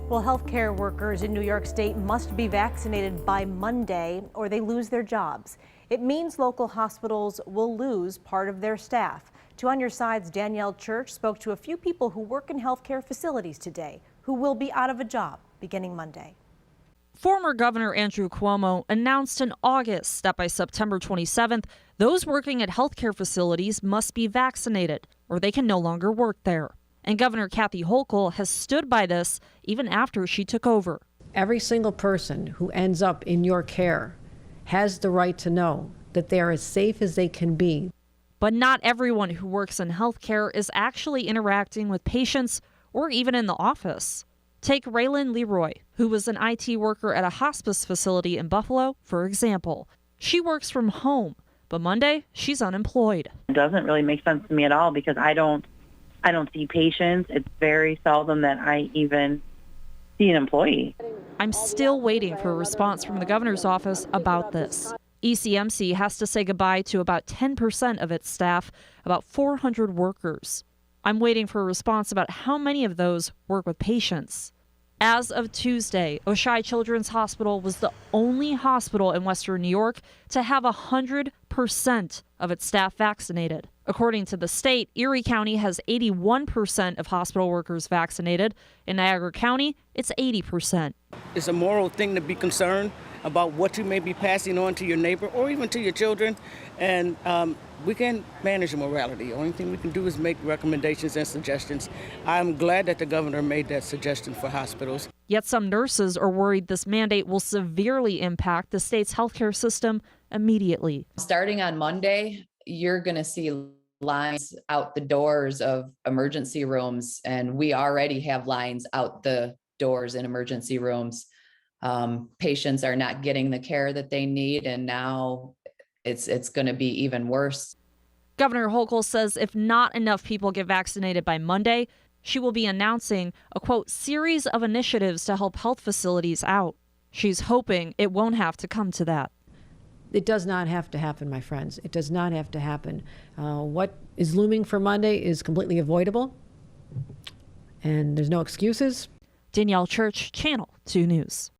Well, healthcare workers in New York State must be vaccinated by Monday or they lose their jobs. It means local hospitals will lose part of their staff. Two On Your Side's Danielle Church spoke to a few people who work in healthcare facilities today who will be out of a job beginning Monday. Former Governor Andrew Cuomo announced in August that by September 27th, those working at healthcare facilities must be vaccinated or they can no longer work there. And Governor Kathy Hochul has stood by this even after she took over. Every single person who ends up in your care has the right to know that they are as safe as they can be. But not everyone who works in healthcare is actually interacting with patients or even in the office. Take Raylan Leroy, who was an IT worker at a hospice facility in Buffalo, for example. She works from home, but Monday she's unemployed. It doesn't really make sense to me at all because I don't see patients. It's very seldom that I even see an employee. I'm still waiting for a response from the governor's office about this. ECMC has to say goodbye to about 10% of its staff, about 400 workers. I'm waiting for a response about how many of those work with patients. As of Tuesday, Oishei Children's Hospital was the only hospital in Western New York to have 100% of its staff vaccinated. According to the state, Erie County has 81% of hospital workers vaccinated. In Niagara County, it's 80%. It's a moral thing to be concerned about what you may be passing on to your neighbor or even to your children. And we can manage morality. The only thing we can do is make recommendations and suggestions. I'm glad that the governor made that suggestion for hospitals. Yet some nurses are worried this mandate will severely impact the state's healthcare system immediately. Starting on Monday, you're going to see lines out the doors of emergency rooms, and we already have lines out the doors in emergency rooms. Patients are not getting the care that they need, and now it's going to be even worse. Governor Hochul says if not enough people get vaccinated by Monday, she will be announcing a, quote, series of initiatives to help health facilities out. She's hoping it won't have to come to that. It does not have to happen, my friends. It does not have to happen. What is looming for Monday is completely avoidable, and there's no excuses. Danielle Church, Channel 2 News.